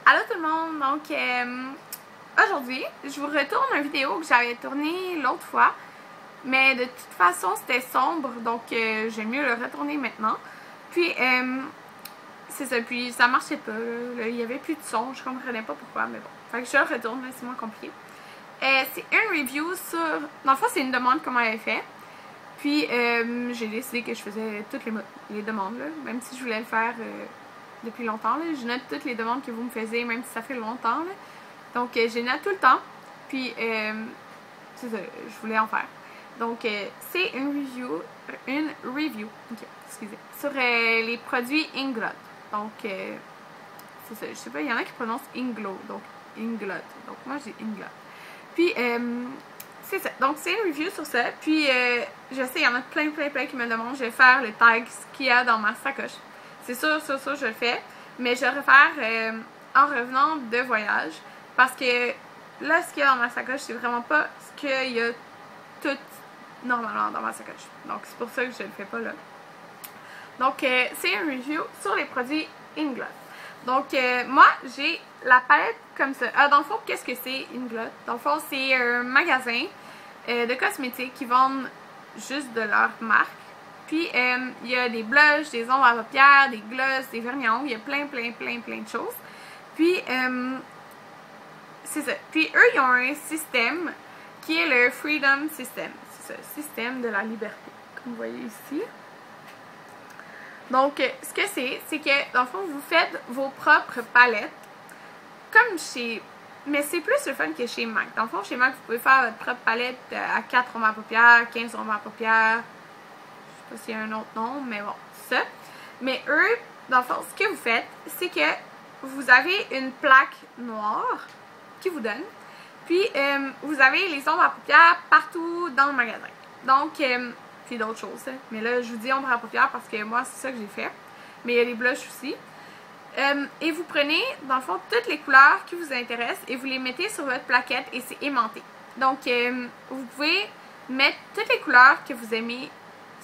Allô tout le monde, donc aujourd'hui je vous retourne une vidéo que j'avais tournée l'autre fois, mais de toute façon c'était sombre, donc j'aime mieux le retourner maintenant. Puis c'est ça, puis ça marchait pas, là, il y avait plus de son, je comprenais pas pourquoi, mais bon, fait que je le retourne, c'est moins compliqué. C'est une review sur, dans le fond c'est une demande qu'on m'avait fait, puis j'ai décidé que je faisais toutes les demandes, là, même si je voulais le faire depuis longtemps. Là. Je note toutes les demandes que vous me faisiez, même si ça fait longtemps. Là. Donc, je note tout le temps. Puis, c'est ça, je voulais en faire. Donc, c'est une review, okay, excusez, sur les produits Inglot. Donc, c'est ça, je sais pas, il y en a qui prononcent Inglo, donc Inglot. Donc, moi, j'ai Inglot. Puis, c'est ça. Donc, c'est une review sur ça. Puis, je sais, il y en a plein qui me demandent, je vais faire le tag, ce qu'il y a dans ma sacoche. C'est sûr, je le fais. Mais je vais le refaire en revenant de voyage. Parce que là, ce qu'il y a dans ma sacoche, c'est vraiment pas ce qu'il y a tout normalement dans ma sacoche. Donc, c'est pour ça que je le fais pas là. Donc, c'est une review sur les produits Inglot. Donc, moi, j'ai la palette comme ça. Dans le fond, qu'est-ce que c'est Inglot? Dans le fond, c'est un magasin de cosmétiques qui vendent juste de leur marque. Puis, il y a des blushs, des ombres à paupières, des glosses, des vernis à ongles. Il y a plein de choses. Puis, c'est ça. Puis, eux, ils ont un système qui est le Freedom System. C'est ça, le système de la liberté, comme vous voyez ici. Donc, ce que c'est que, dans le fond, vous faites vos propres palettes, comme chez... Mais c'est plus le fun que chez MAC. Dans le fond, chez MAC, vous pouvez faire votre propre palette à 4 ombres à paupières, 15 ombres à paupières. Je sais pas s'il y a un autre nom, mais bon, ça. Mais eux, dans le fond, ce que vous faites, c'est que vous avez une plaque noire qui vous donne. Puis, vous avez les ombres à paupières partout dans le magasin. Donc, puis d'autres choses. Mais là, je vous dis ombres à paupières parce que moi, c'est ça que j'ai fait. Mais il y a les blushs aussi. Et vous prenez, dans le fond, toutes les couleurs qui vous intéressent et vous les mettez sur votre plaquette et c'est aimanté. Donc, vous pouvez mettre toutes les couleurs que vous aimez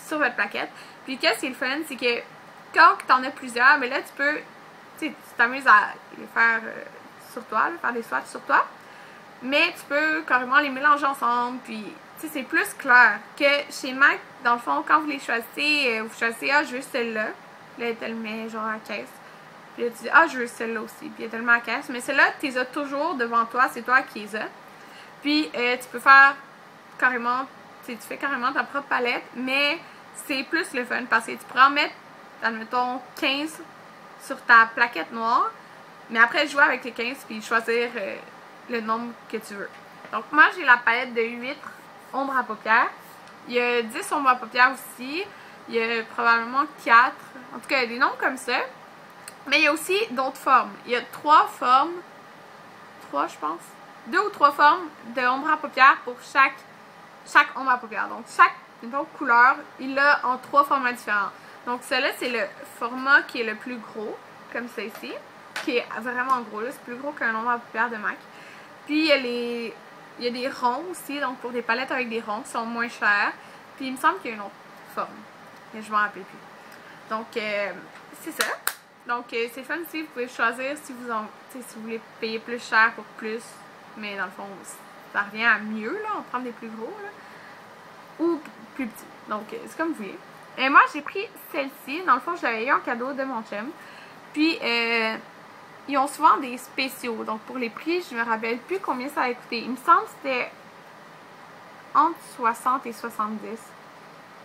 sur votre plaquette. Puis, qu'est-ce qui est le fun, c'est que quand tu en as plusieurs, mais là, tu t'amuses à les faire sur toi, là, faire des swatchs sur toi. Mais tu peux carrément les mélanger ensemble, puis, tu sais, c'est plus clair que chez MAC, dans le fond, quand vous les choisissez, vous choisissez, ah, je veux celle-là. Là, tu le mets genre à la caisse. Puis là, tu dis, ah, je veux celle-là aussi. Puis elle te le met à la caisse. Mais celle-là, tu les as toujours devant toi, c'est toi qui les as. Puis, tu peux faire carrément, tu fais carrément ta propre palette, mais c'est plus le fun parce que tu pourrais en mettre, admettons, 15 sur ta plaquette noire, mais après jouer avec les 15 puis choisir le nombre que tu veux. Donc moi j'ai la palette de 8 ombres à paupières. Il y a 10 ombres à paupières aussi. Il y a probablement 4. En tout cas, il y a des nombres comme ça. Mais il y a aussi d'autres formes. Il y a 3 formes. 3 je pense. 2 ou 3 formes de ombres à paupières pour chaque ombre à paupières. Donc chaque couleur, il l'a en 3 formats différents. Donc celui-là, c'est le format qui est le plus gros, comme ça ici, qui est vraiment gros, là, c'est plus gros qu'un ombre à paupières de MAC. Puis il y a des ronds aussi, donc pour des palettes avec des ronds qui sont moins chers. Puis il me semble qu'il y a une autre forme, mais je m'en rappelle plus. Donc c'est ça. Donc c'est fun aussi, vous pouvez choisir si vous voulez payer plus cher pour plus, mais dans le fond, ça revient à mieux, là, on prend des plus gros, là, ou plus petits. Donc c'est comme vous voulez. Et moi, j'ai pris celle-ci. Dans le fond, je l'avais eu en cadeau de mon chum. Puis, ils ont souvent des spéciaux. Donc, pour les prix, je me rappelle plus combien ça a coûté. Il me semble que c'était entre 60 et 70.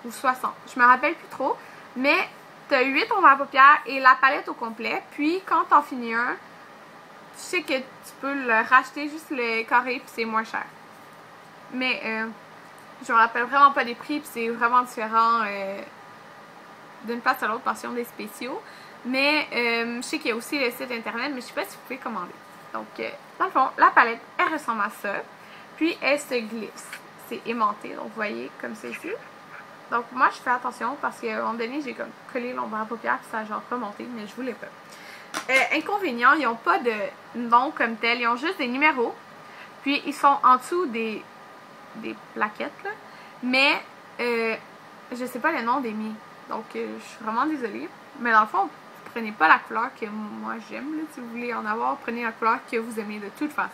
Ou 60. Je me rappelle plus trop. Mais, tu as 8 ombres à paupières et la palette au complet. Puis, quand tu en finis un, tu sais que tu peux le racheter juste le carré puis c'est moins cher. Mais, je me rappelle vraiment pas des prix puis c'est vraiment différent d'une place à l'autre parce qu'ils ont des spéciaux. Mais je sais qu'il y a aussi le site internet, mais je sais pas si vous pouvez commander. Donc, dans le fond, la palette, elle ressemble à ça. Puis, elle se glisse. C'est aimanté, donc vous voyez, comme ça ici. Donc, moi, je fais attention parce qu'à un moment donné, j'ai comme collé l'ombre à paupières puis ça a genre remonté, mais je voulais pas. Inconvénient, ils n'ont pas de nom comme tel, ils ont juste des numéros. Puis, ils sont en dessous des plaquettes, là. Mais, je sais pas le nom des miens. Donc, je suis vraiment désolée. Mais dans le fond, vous prenez pas la couleur que moi j'aime. Si vous voulez en avoir, prenez la couleur que vous aimez de toute façon.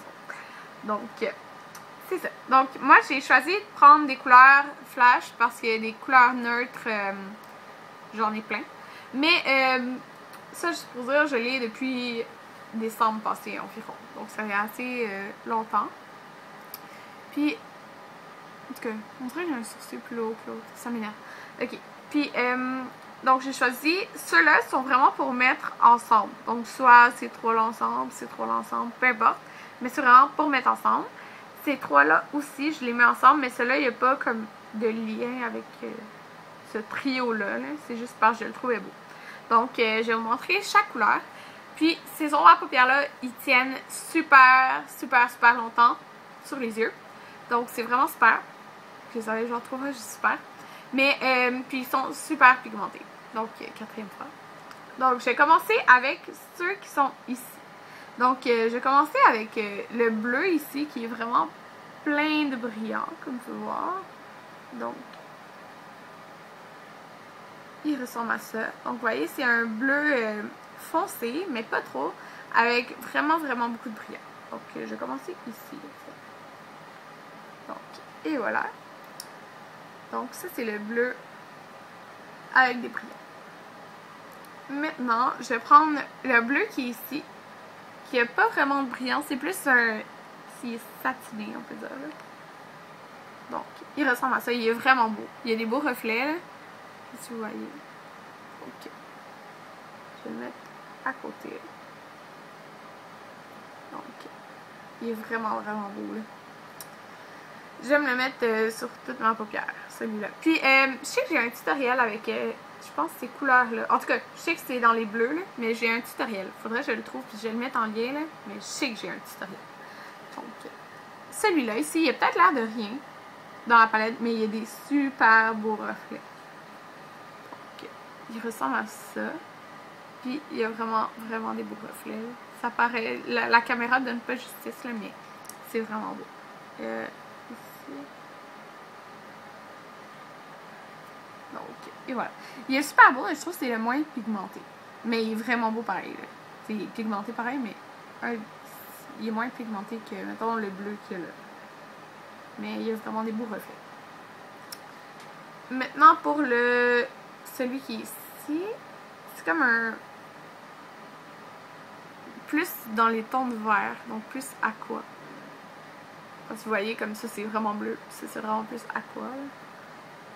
Donc, c'est ça. Donc, moi, j'ai choisi de prendre des couleurs flash parce que des couleurs neutres, j'en ai plein. Mais, ça, juste pour dire, je l'ai depuis décembre passé environ. Donc, ça fait assez longtemps. Puis, en tout cas, on dirait que j'ai un sourcil plus haut que l'autre. Ça m'énerve. Ok. Puis, donc, j'ai choisi, ceux-là sont vraiment pour mettre ensemble. Donc, soit ces trois-là ensemble, ces trois-là ensemble, peu importe. Mais c'est vraiment pour mettre ensemble. Ces trois-là aussi, je les mets ensemble, mais ceux-là, il n'y a pas comme de lien avec ce trio-là. -là. C'est juste parce que je le trouvais beau. Donc, je vais vous montrer chaque couleur. Puis, ces ombres à paupières-là, ils tiennent super, super, super longtemps sur les yeux. Donc, c'est vraiment super. Je savais, j'en trouve juste super. Mais, puis ils sont super pigmentés. Donc, quatrième fois. Donc, je vais commencer avec ceux qui sont ici. Donc, je vais commencer avec le bleu ici, qui est vraiment plein de brillants, comme tu peux voir. Donc, il ressemble à ça. Donc, vous voyez, c'est un bleu foncé, mais pas trop, avec vraiment, vraiment beaucoup de brillants. Donc, je vais commencer ici. Donc, et voilà. Donc, ça, c'est le bleu avec des brillants. Maintenant, je vais prendre le bleu qui est ici, qui n'a pas vraiment de brillant. C'est plus un... C'est satiné, on peut dire. Là. Donc, il ressemble à ça. Il est vraiment beau. Il y a des beaux reflets, là. Si vous voyez. Ok. Je vais le mettre à côté. Donc, il est vraiment, vraiment beau, là. J'aime le mettre sur toute ma paupière, celui-là. Puis, je sais que j'ai un tutoriel avec, je pense, ces couleurs-là. En tout cas, je sais que c'est dans les bleus, là, mais j'ai un tutoriel. Faudrait que je le trouve, puis je vais le mettre en lien, là, mais je sais que j'ai un tutoriel. Donc, celui-là, ici, il a peut-être l'air de rien dans la palette, mais il y a des super beaux reflets. Donc, il ressemble à ça. Puis, il y a vraiment, vraiment des beaux reflets. Là. Ça paraît... La caméra donne pas justice, là, mais c'est vraiment beau. Ici. Donc, et voilà. Il est super beau, et je trouve que c'est le moins pigmenté. Mais il est vraiment beau pareil. C'est pigmenté pareil, mais il est moins pigmenté que, mettons, le bleu qu'il y a là. Mais il y a vraiment des beaux reflets. Maintenant, pour celui qui est ici, c'est comme un... plus dans les tons de vert, donc plus aqua. Quand vous voyez comme ça, c'est vraiment bleu. Ça, c'est vraiment plus aqua. Là.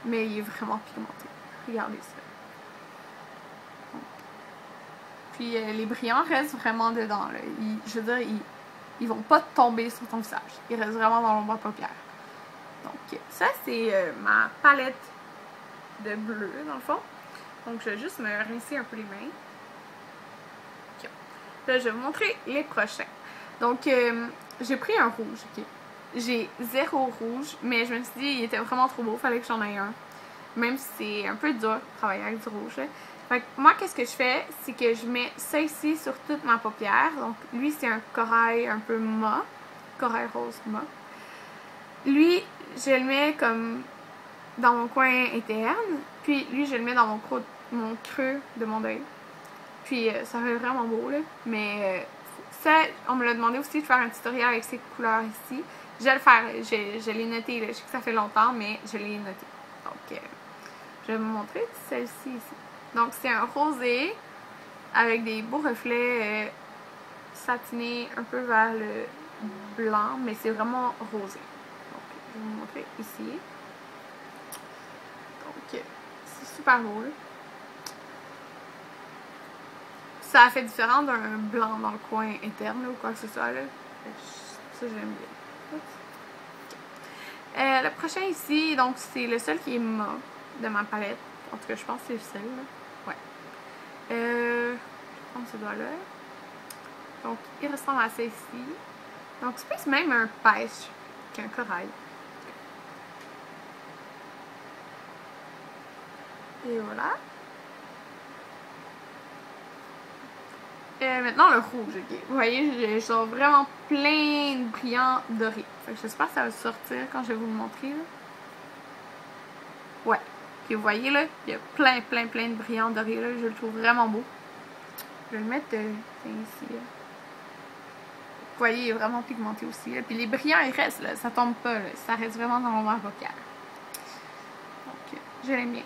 Mais il est vraiment pigmenté. Regardez ça. Donc. Puis les brillants restent vraiment dedans. Là. Je veux dire, ils vont pas tomber sur ton visage. Ils restent vraiment dans l'ombre à paupières. Donc ça, c'est ma palette de bleu, dans le fond. Donc je vais juste me rincer un peu les mains. Okay. Là, je vais vous montrer les prochains. Donc, j'ai pris un rouge, ok. J'ai 0 rouge, mais je me suis dit, il était vraiment trop beau, fallait que j'en aie un. Même si c'est un peu dur de travailler avec du rouge. Là. Fait que moi, qu'est-ce que je fais? C'est que je mets ça ici sur toute ma paupière. Donc, lui, c'est un corail un peu mat. Corail rose mat. Lui, je le mets comme dans mon coin interne. Puis, lui, je le mets dans mon creux de mon œil. Puis, ça fait vraiment beau, là. Mais... ça, on me l'a demandé aussi de faire un tutoriel avec ces couleurs ici. Je vais le faire. Je l'ai noté. Là. Je sais que ça fait longtemps, mais je l'ai noté. Donc, je vais vous montrer celle-ci ici. Donc, c'est un rosé avec des beaux reflets satinés un peu vers le blanc, mais c'est vraiment rosé. Donc, je vais vous montrer ici. Donc, c'est super beau. Là. Ça fait différent d'un blanc dans le coin interne là, ou quoi que ce soit. Là. Ça, j'aime bien. Okay. Le prochain ici, donc c'est le seul qui est mat de ma palette. En tout cas, je pense que c'est le seul. Là. Ouais. Je prends ce doigt-là. Donc, il ressemble à ça ici. Donc, c'est plus même un pêche qu'un corail. Et voilà. Maintenant le rouge, ok. Vous voyez, j'ai vraiment plein de brillants dorés. J'espère que ça va sortir quand je vais vous le montrer. Là. Ouais. Et vous voyez là, il y a plein de brillants dorés là. Je le trouve vraiment beau. Je vais le mettre ici. Vous voyez, il est vraiment pigmenté aussi. Là. Puis les brillants, ils restent, là. Ça tombe pas, là. Ça reste vraiment dans l'ombre à paupières. Donc, je l'aime bien.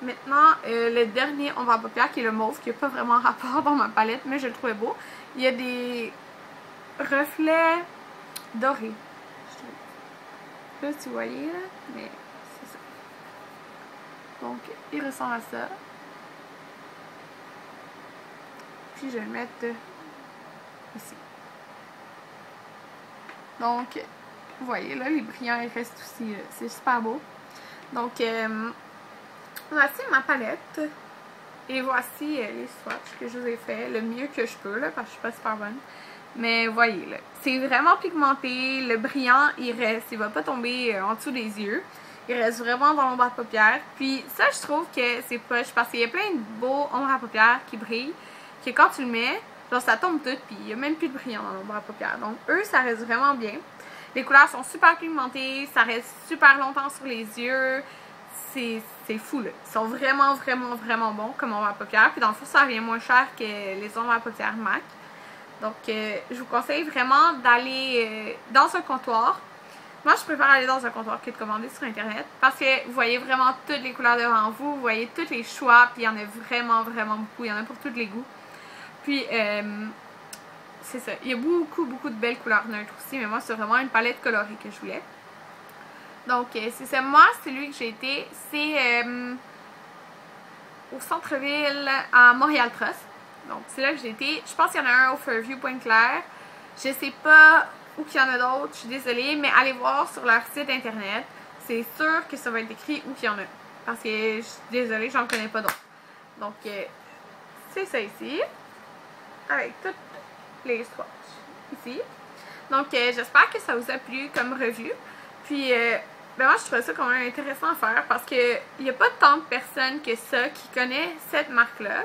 Maintenant, le dernier ombre à paupières qui est le mauve, qui n'a pas vraiment rapport dans ma palette, mais je le trouvais beau. Il y a des reflets dorés. Je sais pas si vous voyez, là, mais c'est ça. Donc, il ressemble à ça. Puis, je vais le mettre ici. Donc, vous voyez, là, les brillants, ils restent aussi. C'est super beau. Donc, voici ma palette. Et voici les swatchs que je vous ai fait le mieux que je peux, là, parce que je suis pas super bonne. Mais voyez, là, c'est vraiment pigmenté. Le brillant, il reste. Il va pas tomber en dessous des yeux. Il reste vraiment dans l'ombre à paupières. Puis ça, je trouve que c'est poche parce qu'il y a plein de beaux ombres à paupières qui brillent. Que quand tu le mets, genre ça tombe tout. Puis il n'y a même plus de brillant dans l'ombre à paupières. Donc eux, ça reste vraiment bien. Les couleurs sont super pigmentées. Ça reste super longtemps sur les yeux. C'est fou, là. Ils sont vraiment, vraiment, vraiment bons comme ombre à paupières. Puis dans le fond, ça revient moins cher que les ombres à paupières MAC. Donc, je vous conseille vraiment d'aller dans un comptoir. Moi, je préfère aller dans un comptoir que de commander sur Internet. Parce que vous voyez vraiment toutes les couleurs devant vous. Vous voyez tous les choix. Puis il y en a vraiment, vraiment beaucoup. Il y en a pour tous les goûts. Puis, c'est ça. Il y a beaucoup, beaucoup de belles couleurs neutres aussi. Mais moi, c'est vraiment une palette colorée que je voulais. Donc, c'est ça. Moi, celui que j'ai été, c'est au centre-ville à Montréal Trust. Donc, c'est là que j'ai été. Je pense qu'il y en a un au Fairview Pointe-Claire. Je sais pas où qu'il y en a d'autres. Je suis désolée, mais allez voir sur leur site internet. C'est sûr que ça va être écrit où qu'il y en a. Parce que je suis désolée, j'en connais pas d'autres. Donc, c'est ça ici. Avec toutes les swatchs ici. Donc, j'espère que ça vous a plu comme revue. Puis, ben moi, je trouvais ça quand même intéressant à faire parce qu'il n'y a pas tant de personnes que ça qui connaissent cette marque-là.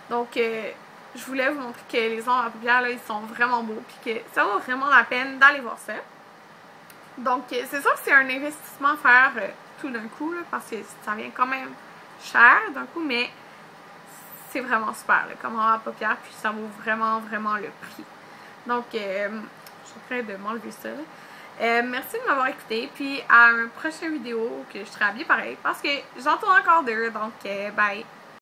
Donc, je voulais vous montrer que les ombres à paupières, là, ils sont vraiment beaux. Puis que ça vaut vraiment la peine d'aller voir ça. Donc, c'est sûr que c'est un investissement à faire tout d'un coup, là, parce que ça vient quand même cher d'un coup, mais c'est vraiment super, là, comme ombre à paupières. Puis ça vaut vraiment, vraiment le prix. Donc, je suis en train de m'enlever ça, là. Merci de m'avoir écouté, puis à une prochaine vidéo que je serai habillée pareil parce que j'en tourne encore deux, donc bye!